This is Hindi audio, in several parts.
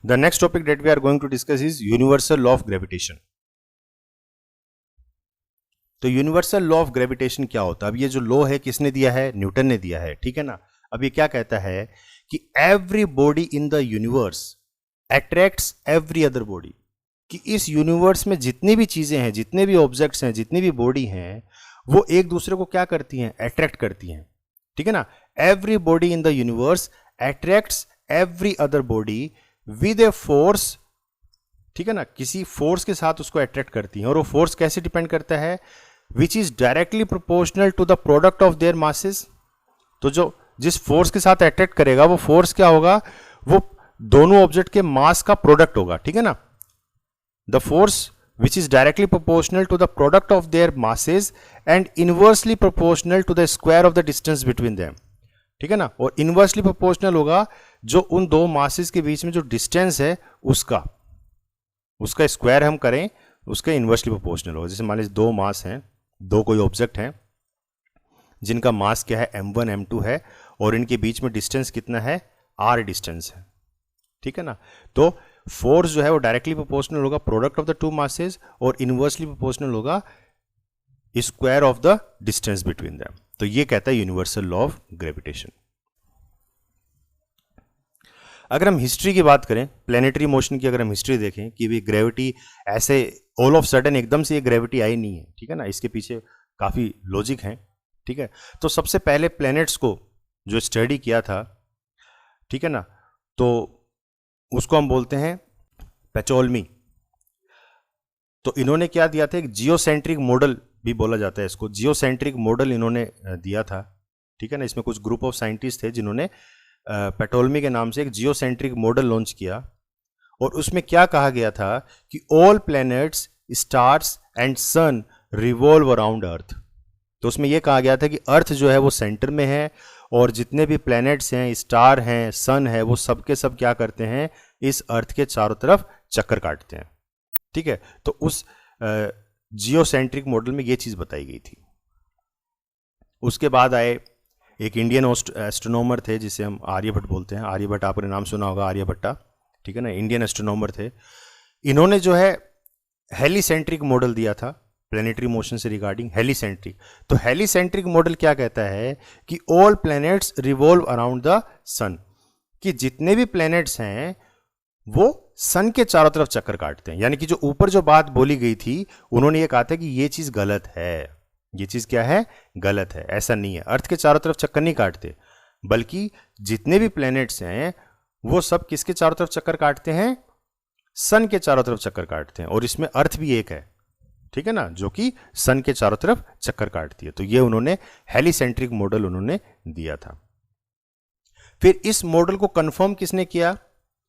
The next topic that we are going to discuss is universal law of gravitation. तो यूनिवर्सल लॉ ऑफ ग्रेविटेशन क्या होता है? अब ये जो लॉ है किसने दिया है? न्यूटन ने दिया है, ठीक है ना। अब ये क्या कहता है कि every body in the universe attracts every other body, कि इस यूनिवर्स में जितनी भी चीजें हैं, जितने भी ऑब्जेक्ट्स हैं, जितनी भी बॉडी हैं, वो एक दूसरे को क्या करती हैं? अट्रैक्ट करती हैं, ठीक है ना। Every body in the universe attracts every other body with a force, ठीक है ना, किसी फोर्स के साथ उसको अट्रैक्ट करती हैं। और वो फोर्स कैसे डिपेंड करता है? Which is directly proportional to the product of their masses. तो जो जिस फोर्स के साथ अट्रैक्ट करेगा वो फोर्स क्या होगा? वो दोनों ऑब्जेक्ट के मास का प्रोडक्ट होगा, ठीक है ना। The force which is directly proportional to the product of their masses and inversely proportional to the square of the distance between them, ठीक है ना। और इनवर्सली प्रोपोर्शनल होगा जो उन दो मासेस के बीच में जो डिस्टेंस है उसका स्क्वायर हम करें, उसका इनवर्सली प्रोपोर्शनल होगा। जैसे मान लीजिए दो मास हैं, दो कोई ऑब्जेक्ट हैं जिनका मास क्या है? m1 m2 है, और इनके बीच में डिस्टेंस कितना है? r डिस्टेंस है, ठीक है ना। तो फोर्स जो है वो डायरेक्टली प्रोपोर्शनल होगा product of the two masses, और इनवर्सली प्रोपोर्शनल होगा square of the distance between them. तो ये कहता है यूनिवर्सल लॉ ऑफ ग्रेविटेशन। अगर हम हिस्ट्री की बात करें, प्लेनेटरी मोशन की अगर हम हिस्ट्री देखें कि भी ग्रेविटी ऐसे ऑल ऑफ सडन एकदम से ये ग्रेविटी आई नहीं है, ठीक है ना, इसके पीछे काफ़ी लॉजिक है, ठीक है। तो सबसे पहले प्लैनेट्स को जो स्टडी किया था, ठीक है ना, तो उसको हम बोलते हैं पैटोलमी। तो इन्होंने क्या दिया था? एक जियोसेंट्रिक मॉडल भी बोला जाता है इसको, जियोसेंट्रिक मॉडल इन्होंने दिया था, ठीक है ना। इसमें कुछ ग्रुप ऑफ साइंटिस्ट थे जिन्होंने पैटोलमी के नाम से एक जियोसेंट्रिक मॉडल लॉन्च किया, और उसमें क्या कहा गया था कि all planets, stars and sun revolve around earth. तो उसमें यह कहा गया था कि अर्थ जो है वो सेंटर में है, और जितने भी प्लैनेट्स हैं, स्टार हैं, सन है, वो सब के सब क्या करते हैं? इस अर्थ के चारों तरफ चक्कर काटते हैं, ठीक है। तो उस जियोसेंट्रिक मॉडल में ये चीज बताई गई थी। उसके बाद आए एक इंडियन एस्ट्रोनॉमर थे जिसे हम आर्यभट्ट बोलते हैं। आर्यभट्ट, आपने नाम सुना होगा, आर्यभट्टा, ठीक है ना, इंडियन एस्ट्रोनॉमर थे। इन्होंने जो है हेलिसेंट्रिक मॉडल दिया था प्लेनेटरी मोशन से रिगार्डिंग, हेलिसेंट्रिक। तो हेलिसेंट्रिक मॉडल क्या कहता है कि all planets revolve around the sun, कि जितने भी प्लैनेट्स हैं वो सन के चारों तरफ चक्कर काटते हैं। यानी कि जो ऊपर जो बात बोली गई थी, उन्होंने ये कहा था कि ये चीज गलत है, ये चीज क्या है? गलत है, ऐसा नहीं है। अर्थ के चारों तरफ चक्कर नहीं काटते, बल्कि जितने भी प्लैनेट्स हैं वो सब किसके चारों तरफ चक्कर काटते हैं? सन के चारों तरफ चक्कर काटते हैं। और इसमें अर्थ भी एक है, ठीक है ना, जो कि सन के चारों तरफ चक्कर काटती है। तो ये उन्होंने हेलिसेंट्रिक मॉडल उन्होंने दिया था। फिर इस मॉडल को कंफर्म किसने किया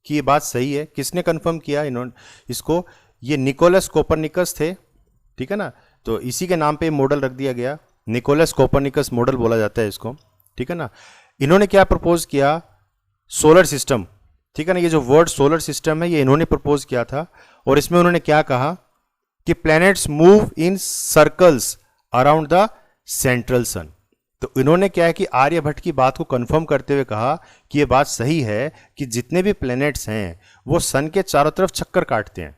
कि ये बात सही है? किसने कंफर्म किया इन्होंने इसको? ये निकोलस कोपरनिकस थे, ठीक है ना। तो इसी के नाम पे मॉडल रख दिया गया, निकोलस कोपरनिकस मॉडल बोला जाता है इसको, ठीक है ना। इन्होंने क्या प्रपोज किया? सोलर सिस्टम, ठीक है ना। ये जो वर्ड सोलर सिस्टम है ये इन्होंने प्रपोज किया था, और इसमें उन्होंने क्या कहा कि planets move in circles around the central sun. तो इन्होंने क्या है कि आर्यभट्ट की बात को कंफर्म करते हुए कहा कि ये बात सही है कि जितने भी प्लैनेट्स हैं वो सन के चारों तरफ चक्कर काटते हैं।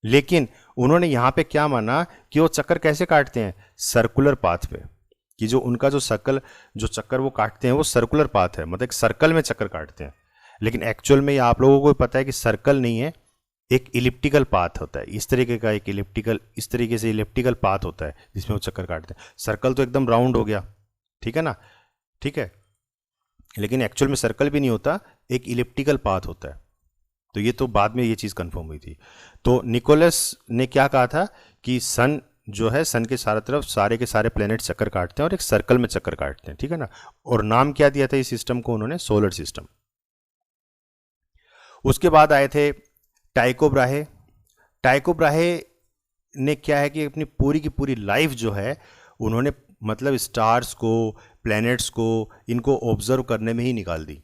लेकिन उन्होंने यहां पे क्या माना कि वो चक्कर कैसे काटते हैं? सर्कुलर पाथ पे, कि जो उनका जो चक्कर वो काटते हैं वो सर्कुलर पाथ है, मतलब एक सर्कल में चक्कर काटते हैं। लेकिन एक्चुअल में आप लोगों को पता है कि सर्कल नहीं है, एक इलिप्टिकल पाथ होता है, इस तरीके का एक इस तरीके से इलिप्टिकल पाथ होता है जिसमें वो चक्कर काटते हैं। सर्कल तो एकदम राउंड हो गया, ठीक है ना, ठीक है, लेकिन एक्चुअल में सर्कल भी नहीं होता, एक इलिप्टिकल पाथ होता है। तो ये तो बाद में ये चीज कंफर्म हुई थी। तो निकोलस ने क्या कहा था कि सन जो है, सन के सारे तरफ सारे के सारे प्लैनेट चक्कर काटते हैं और एक सर्कल में चक्कर काटते हैं, ठीक है ना। और नाम क्या दिया था इस सिस्टम को उन्होंने? Solar system. उसके बाद आए थे टाइको ब्राहे। टाइको ब्राहे ने क्या है कि अपनी पूरी की पूरी लाइफ जो है उन्होंने मतलब स्टार्स को, प्लैनेट्स को, इनको ऑब्जर्व करने में ही निकाल दी,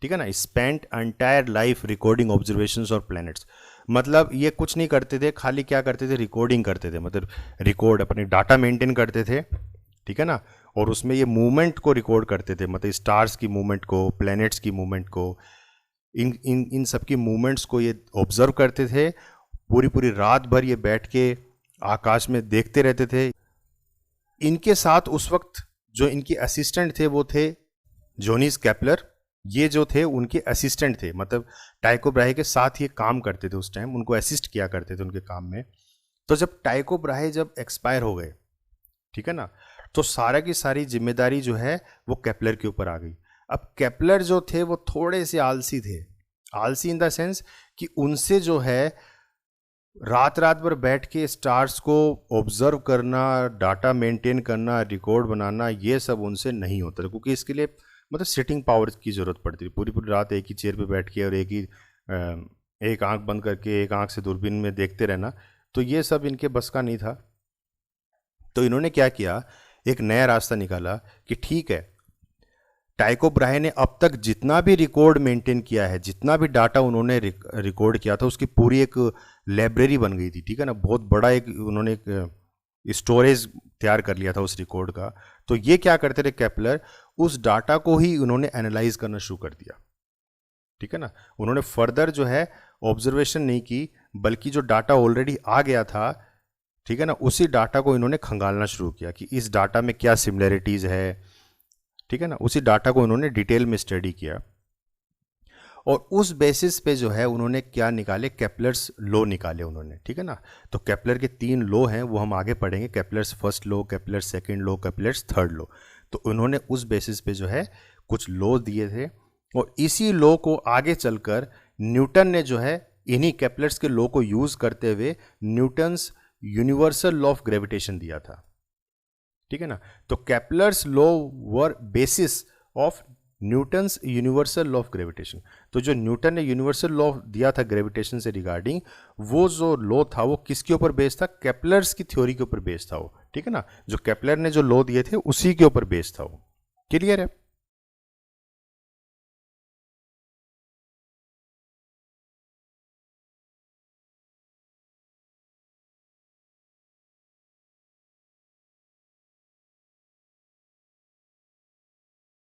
ठीक है ना। Spent entire life recording observations और प्लैनेट्स। मतलब ये कुछ नहीं करते थे, खाली क्या करते थे? रिकॉर्डिंग करते थे, मतलब रिकॉर्ड, अपने डाटा मेंटेन करते थे, ठीक है ना। और उसमें ये मूवमेंट को रिकॉर्ड करते थे, मतलब स्टार्स की मूवमेंट को, प्लैनेट्स की मूवमेंट को, इन सब की मूवमेंट्स को ये ऑब्जर्व करते थे, पूरी पूरी रात भर ये बैठ के आकाश में देखते रहते थे। इनके साथ उस वक्त जो इनके असिस्टेंट थे वो थे जोनिस केपलर। ये जो थे उनके असिस्टेंट थे, मतलब टाइको ब्राहे के साथ ये काम करते थे, उस टाइम उनको असिस्ट किया करते थे उनके काम में। तो जब टाइको ब्राहे जब एक्सपायर हो गए, ठीक है ना, तो सारा की सारी जिम्मेदारी जो है वो केपलर के ऊपर आ गई। अब केपलर जो थे वो थोड़े से आलसी थे, आलसी इन द सेंस कि उनसे जो है रात रात भर बैठ के स्टार्स को ऑब्जर्व करना, डाटा मेंटेन करना, रिकॉर्ड बनाना, ये सब उनसे नहीं होता था, क्योंकि इसके लिए मतलब सिटिंग पावर की ज़रूरत पड़ती थी। पूरी पूरी रात एक ही चेयर पे बैठ के और एक आंख बंद करके एक आंख से दूरबीन में देखते रहना, तो ये सब इनके बस का नहीं था। तो इन्होंने क्या किया, एक नया रास्ता निकाला कि ठीक है, टाइको ब्राहे ने अब तक जितना भी रिकॉर्ड मेंटेन किया है, जितना भी डाटा उन्होंने रिकॉर्ड किया था, उसकी पूरी एक लाइब्रेरी बन गई थी, ठीक है ना, बहुत बड़ा एक उन्होंने एक स्टोरेज तैयार कर लिया था उस रिकॉर्ड का। तो ये क्या करते थे केपलर, उस डाटा को ही उन्होंने एनालाइज करना शुरू कर दिया, ठीक है ना। उन्होंने फर्दर जो है ऑब्जर्वेशन नहीं की, बल्कि जो डाटा ऑलरेडी आ गया था, ठीक है ना, उसी डाटा को इन्होंने खंगालना शुरू किया कि इस डाटा में क्या सिमिलरिटीज है, ठीक है ना। उसी डाटा को उन्होंने डिटेल में स्टडी किया और उस बेसिस पे जो है उन्होंने क्या निकाले, केपलर्स लॉ निकाले उन्होंने, ठीक है ना। तो केपलर के 3 लॉ हैं, वो हम आगे पढ़ेंगे, Kepler's first law, Kepler's second law, Kepler's third law. तो उन्होंने उस बेसिस पे जो है कुछ लॉ दिए थे और इसी लॉ को आगे चलकर न्यूटन ने जो है इन्हीं केपलर्स के लॉ को यूज करते हुए Newton's universal law of gravitation दिया था, ठीक है ना। तो Kepler's law were basis of Newton's universal law of gravitation. तो जो न्यूटन ने यूनिवर्सल लॉ दिया था ग्रेविटेशन से रिगार्डिंग, वो जो लॉ था वो किसके ऊपर बेस्ड था, केपलर्स की थ्योरी के ऊपर बेस्ड था वो, ठीक है ना। जो केपलर ने जो लॉ दिए थे उसी के ऊपर बेस्ड था वो। क्लियर है।